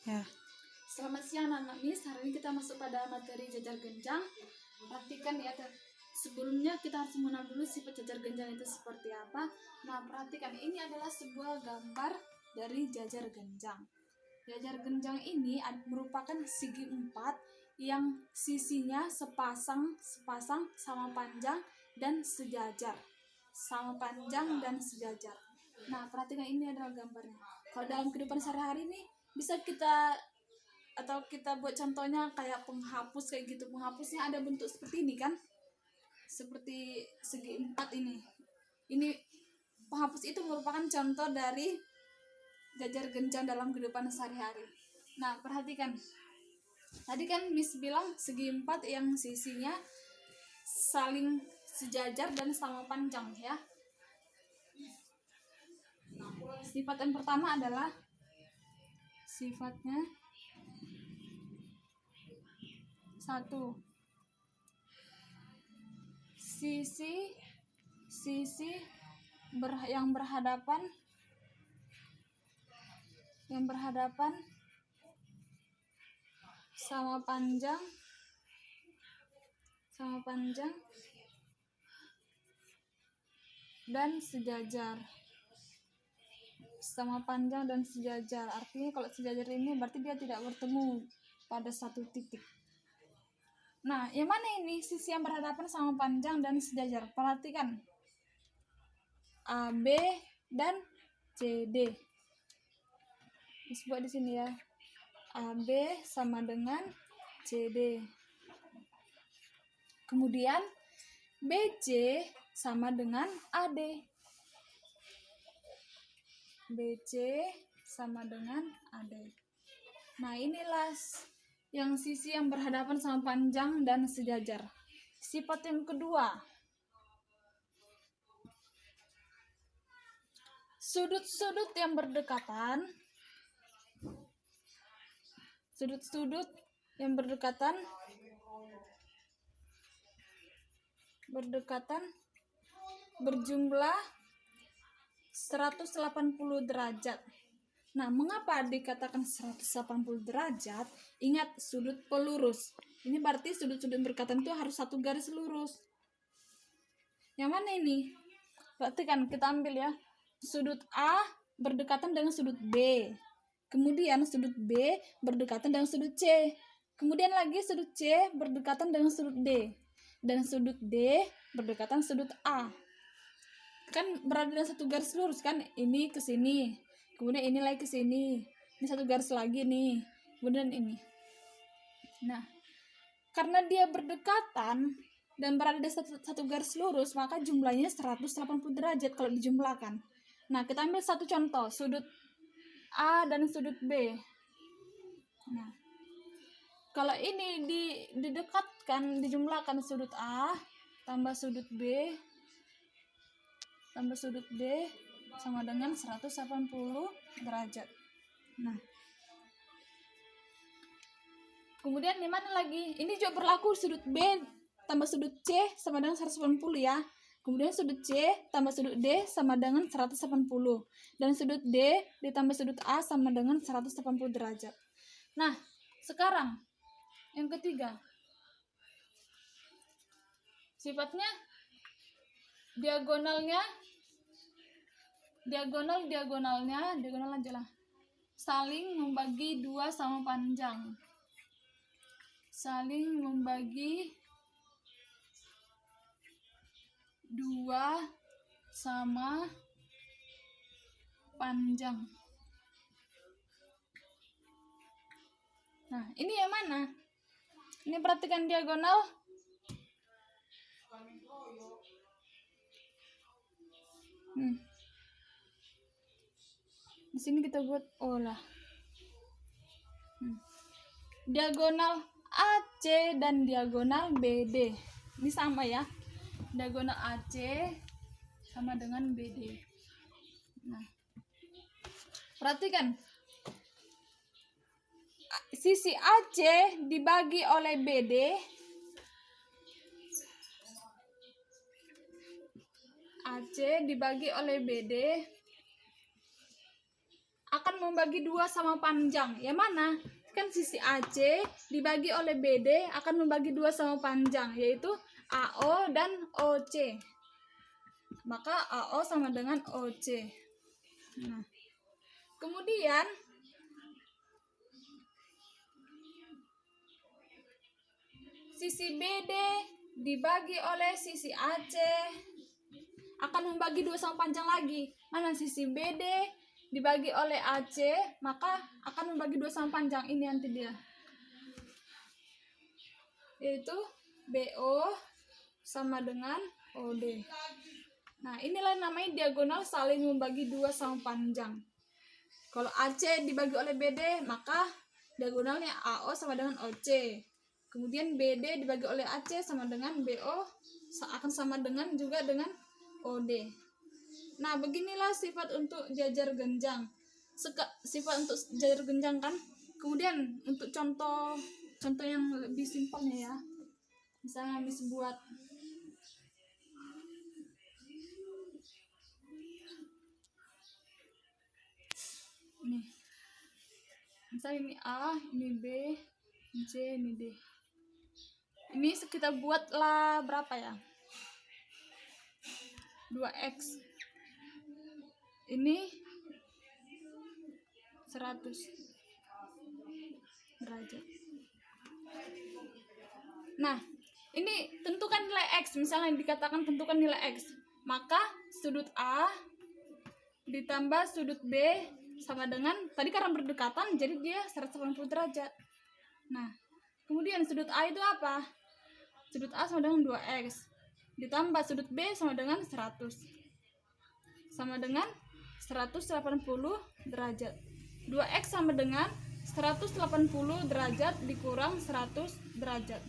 Ya. Selamat siang anak Miss. Hari ini kita masuk pada materi jajar genjang. Perhatikan ya, sebelumnya kita harus mengenal dulu sifat jajar genjang itu seperti apa. Nah, perhatikan, ini adalah sebuah gambar dari jajar genjang. Jajar genjang ini merupakan segi empat yang sisinya sepasang sama panjang dan sejajar. Sama panjang dan sejajar. Nah, perhatikan, ini adalah gambarnya. Kalau dalam kehidupan sehari-hari ini bisa kita buat contohnya kayak penghapus kayak gitu. Penghapusnya ada bentuk seperti ini kan, seperti segi empat ini. Penghapus itu merupakan contoh dari jajar genjang dalam kehidupan sehari-hari. Nah, perhatikan, tadi kan Miss bilang segi empat yang sisinya saling sejajar dan sama panjang ya. Sifat yang pertama adalah sifatnya satu, sisi yang berhadapan sama panjang dan sejajar. Sama panjang dan sejajar, artinya kalau sejajar ini berarti dia tidak bertemu pada satu titik. Nah, yang mana ini sisi yang berhadapan sama panjang dan sejajar? Perhatikan, AB dan CD. Disebut di sini ya, AB sama dengan CD. Kemudian BC sama dengan AD. BC sama dengan AD. Nah, inilah yang sisi yang berhadapan sama panjang dan sejajar. Sifat yang kedua, sudut-sudut yang berdekatan berjumlah 180 derajat. Nah, mengapa dikatakan 180 derajat? Ingat, sudut pelurus. Ini berarti sudut-sudut berdekatan itu harus satu garis lurus. Yang mana ini? Perhatikan, kita ambil ya. Sudut A berdekatan dengan sudut B. Kemudian sudut B berdekatan dengan sudut C. Kemudian lagi sudut C berdekatan dengan sudut D. Dan sudut D berdekatan sudut A. Kan berada dalam satu garis lurus kan, ini ke sini, kemudian ini lagi ke sini, ini satu garis lagi nih, kemudian ini. Nah, karena dia berdekatan dan berada di satu garis lurus, maka jumlahnya 180 derajat kalau dijumlahkan. Nah, kita ambil satu contoh, sudut A dan sudut B. Nah, kalau ini didekatkan, dijumlahkan sudut A tambah sudut B tambah sudut D sama dengan 180 derajat. Nah, kemudian di mana lagi? Ini juga berlaku, sudut B tambah sudut C sama dengan 180 ya. Kemudian sudut C tambah sudut D sama dengan 180. Dan sudut D ditambah sudut A sama dengan 180 derajat. Nah, sekarang yang ketiga. Sifatnya diagonal aja lah. Saling membagi dua sama panjang. Saling membagi dua sama panjang. Nah, ini yang mana? Ini perhatikan diagonal. Di sini kita buat olah. Diagonal AC dan diagonal BD. Ini sama ya. Diagonal AC sama dengan BD. Nah, perhatikan. Sisi AC dibagi oleh BD. AC dibagi oleh BD akan membagi 2 sama panjang. Yang mana? Kan sisi AC dibagi oleh BD akan membagi 2 sama panjang, yaitu AO dan OC. Maka AO sama dengan OC. Nah, kemudian sisi BD dibagi oleh sisi AC akan membagi 2 sama panjang lagi. Mana sisi BD dibagi oleh AC, maka akan membagi 2 sama panjang. Ini nanti dia, yaitu BO sama dengan OD. Nah, inilah namanya diagonal saling membagi 2 sama panjang. Kalau AC dibagi oleh BD, maka diagonalnya AO sama dengan OC. Kemudian BD dibagi oleh AC sama dengan BO, akan sama dengan juga dengan OD. Nah, beginilah sifat untuk jajar genjang. Sifat untuk jajar genjang kan. Kemudian untuk contoh yang lebih simpelnya ya. Misalnya bisa buat nih. Misalnya ini A, ini B, ini C, ini D. Ini kita buatlah berapa ya? 2x. Ini 100 derajat. Nah, ini tentukan nilai x. Misalnya dikatakan tentukan nilai x, maka sudut A ditambah sudut B sama dengan, tadi karena berdekatan jadi dia 180 derajat. Nah, kemudian sudut A itu apa? Sudut A sama dengan 2x ditambah sudut B sama dengan 100 sama dengan 180 derajat. 2x sama dengan 180 derajat dikurang 100 derajat.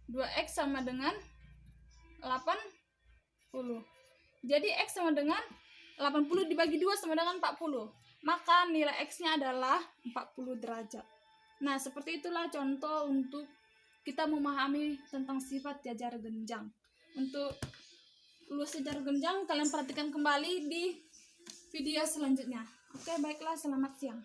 2x sama dengan 80. Jadi x sama dengan 80 dibagi 2 sama dengan 40. Maka nilai x-nya adalah 40 derajat. Nah, seperti itulah contoh untuk kita memahami tentang sifat jajar genjang. Untuk luas jajar genjang kalian perhatikan kembali di video selanjutnya. Oke, baiklah, selamat siang.